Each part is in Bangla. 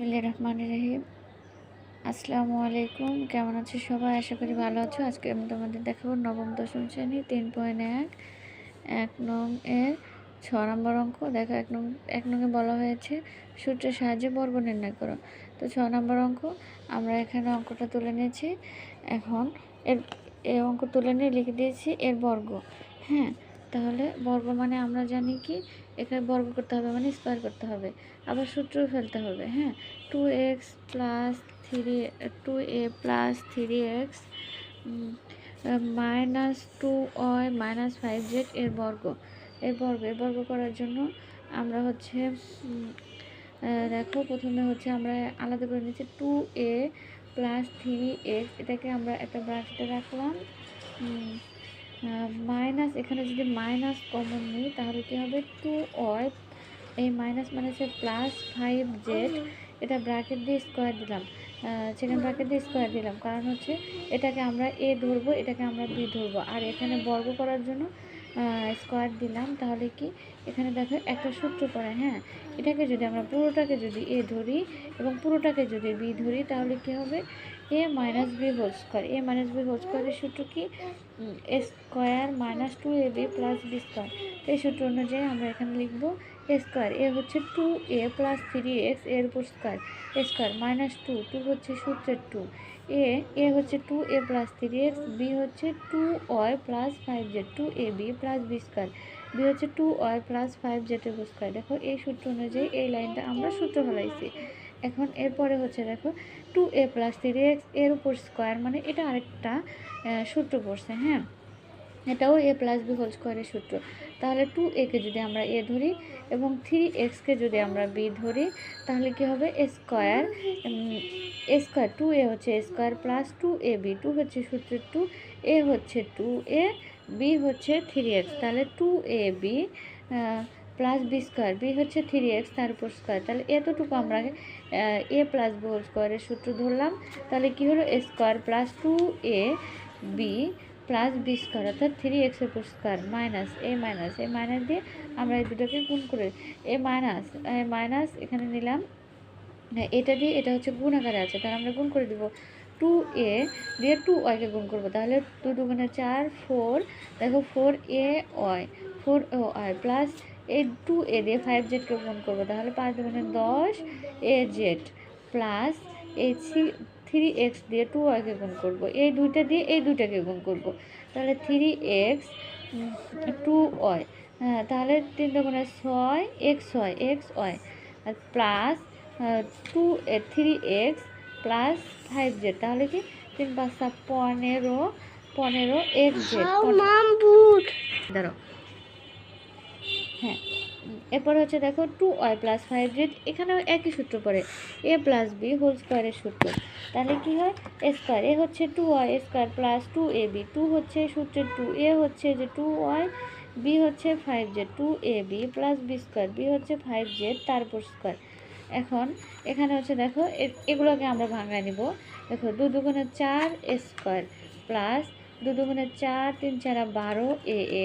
বিসমিল্লাহির রহমানির রহিম। আসসালামু আলাইকুম। কেমন আছো সবাই? আশা করি ভালো আছো। আজকে আমি তোমাদের দেখাবো নবম দশম শ্রেণী 3.1 এক নং এর 6 নম্বর অঙ্ক। দেখো এক নংয়ে বলা হয়েছে সূত্রের সাহায্যে বর্গ নির্ণয় করো। তো 6 নম্বর অঙ্ক আমরা এখানে অঙ্কটা তুলে নিয়েছি। এখন এই অঙ্ক তুলে নিয়ে লিখে দিয়েছি এর বর্গ। হ্যাঁ, তাহলে বর্গ মানে আমরা জানি কি এখানে বর্গ করতে হবে মানে স্কোয়ার করতে হবে, আবার সূত্রও ফেলতে হবে। হ্যাঁ, 2a plus 3x minus 2y minus 5z এর বর্গ। এর বর্গ করার জন্য আমরা হচ্ছে দেখো প্রথমে হচ্ছে আমরা আলাদা করে নিচ্ছি 2a প্লাস 3x, এটাকে আমরা একটা ব্র্যাকেটে রাখলাম। মাইনাস, এখানে যদি মাইনাস কমন নিই তাহলে কী হবে 2y, এই মাইনাস মাইনাসে প্লাস 5z, এটা ব্র্যাকেট দিয়ে স্কোয়ার দিলাম, সেকেন্ড ব্র্যাকেট দিয়ে স্কোয়ার দিলাম, কারণ হচ্ছে এটাকে আমরা a ধরবো, এটাকে আমরা b ধরবো, আর এখানে বর্গ করার জন্য স্কোয়ার দিলাম। তাহলে কি এখানে দেখো একটা সূত্র পড়ে। হ্যাঁ, এটাকে যদি আমরা পুরোটাকে যদি a ধরি এবং পুরোটাকে যদি b ধরি তাহলে কি হবে a minus B whole square. a minus B whole স্কোয়ারের সূত্র কি a square minus 2ab plus B square. এই সূত্র অনুযায়ী আমরা এখানে লিখবো a স্কোয়ার, এ হচ্ছে 2a প্লাস 3x এর উপর স্কোয়ার, এ স্কোয়ার মাইনাস 2 হচ্ছে সূত্রের 2, এ হচ্ছে 2a প্লাস 3x, বি হচ্ছে 2y plus 5z, 2ab plus B square, B হচ্ছে 2y প্লাস 5z এর উপর স্কোয়ার। দেখো এই সূত্র অনুযায়ী এই লাইনটা আমরা সূত্র ফেলাইছি। এখন এরপরে হচ্ছে দেখো 2a প্লাস 3x এর উপর স্কোয়ার, মানে এটা আরেকটা সূত্র পড়ছে। হ্যাঁ, এটাও a প্লাস বি হোল স্কোয়ারের সূত্র। তাহলে 2a-কে যদি আমরা a ধরি এবং 3x-কে যদি আমরা b ধরি তাহলে কি হবে a স্কোয়ার, 2a হচ্ছে a স্কোয়ার প্লাস 2ab, 2 হচ্ছে সূত্রের 2, a হচ্ছে 2a, b হচ্ছে 3x, তাহলে 2ab plus B square, B হচ্ছে 3x তার উপর স্কোয়ার। তাহলে এতটুকু আমরা a প্লাস বি হোল স্কোয়ারের সূত্র ধরলাম। তাহলে কি হলো a square plus 2ab plus B square, অর্থাৎ 3x এর উপর স্কোয়ার মাইনাস এই মাইনাস দিয়ে আমরা এই দুটোকে গুণ করে এই মাইনাস এখানে নিলাম, এটা দিয়ে এটা হচ্ছে গুণ আকারে আছে, তাহলে আমরা গুণ করে দেবো 2a দিয়ে 2y-কে গুণ করবো, তাহলে 2 দুগুণে 4, 4, দেখো 4ay প্লাস এই 2a দিয়ে 5z-কে গুণ করবো, তাহলে 5 দুগুণে 10 az প্লাস এই 3x দিয়ে 2y-কে গুণ করবো, এই দুইটা দিয়ে এই দুইটাকে গুণ করবো, তাহলে 3x 2y, হ্যাঁ, তাহলে 3 দুগুণে 6 xy plus 3x plus 5z, তাহলে কি 3 5 15 xz ধরো। হ্যাঁ, এরপরে হচ্ছে দেখো 2y প্লাস 5z, এখানেও একই সূত্র পড়ে a প্লাস বি হোল স্কোয়ারের সূত্র। তাহলে কি হয় a স্কোয়ার, এ হচ্ছে 2y স্কোয়ার প্লাস 2ab, 2 হচ্ছে সূত্রের 2, a হচ্ছে যে 2y, b হচ্ছে 5z, 2ab plus B square, b হচ্ছে 5z তার উপর স্কোয়ার। এখন এখানে হচ্ছে দেখো এগুলোকে আমরা ভাঙায় নিব। দেখো 2 দুগুণে 4 স্কোয়ার প্লাস 2 দুগুণে 4, 3 4 12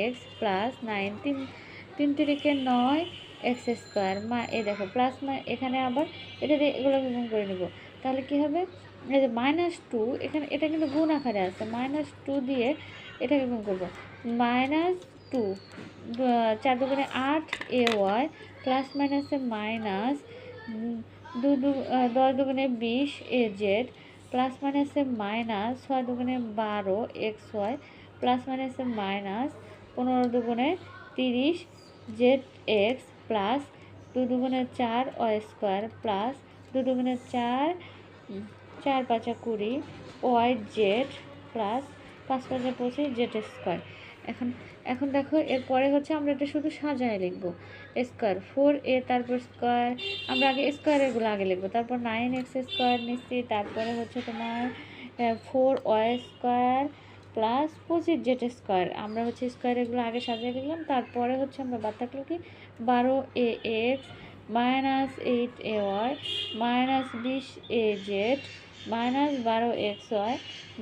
ax প্লাস 9, 3 3 9 এক্স স্কোয়ার, এই দেখো প্লাস এখানে আবার এটা দিয়ে এগুলোকে গুণ করে নেব, তাহলে কি হবে এই যে -2, এখানে এটা কিন্তু গুণ আকারে আছে, -2 দিয়ে এটাকে গুণ করবো, -2 4 দুগুণে 8 ay প্লাস মাইনাসে মাইনাস 10 দুগুণে 20 az প্লাস মাইনাসে মাইনাস 6 দুগুণে 12 xy প্লাস মাইনাসে মাইনাস 15 দুগুণে 30 zx প্লাস 2 দুগুণে 4 y স্কোয়ার প্লাস 2 দুগুণে 4, 4 5 20 yz প্লাস 5 5 25 z স্কোয়ার। এখন দেখো এরপরে হচ্ছে আমরা এটা শুধু সাজায় লিখবো স্কোয়ার 4a তারপর স্কোয়ার, আমরা আগে স্কোয়ারেরগুলো আগে লিখবো, তারপর 9x স্কোয়ার নিচ্ছি, তারপরে হচ্ছে তোমার 4y square plus 25z square, আমরা হচ্ছে স্কোয়ারেরগুলো আগে সাজিয়ে লিখলাম, তারপরে হচ্ছে আমরা বাদ থাকলো কি 12ax minus 8ay minus 20az minus 12xy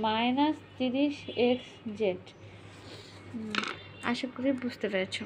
minus 30xz। আশা করি বুঝতে পেরেছো।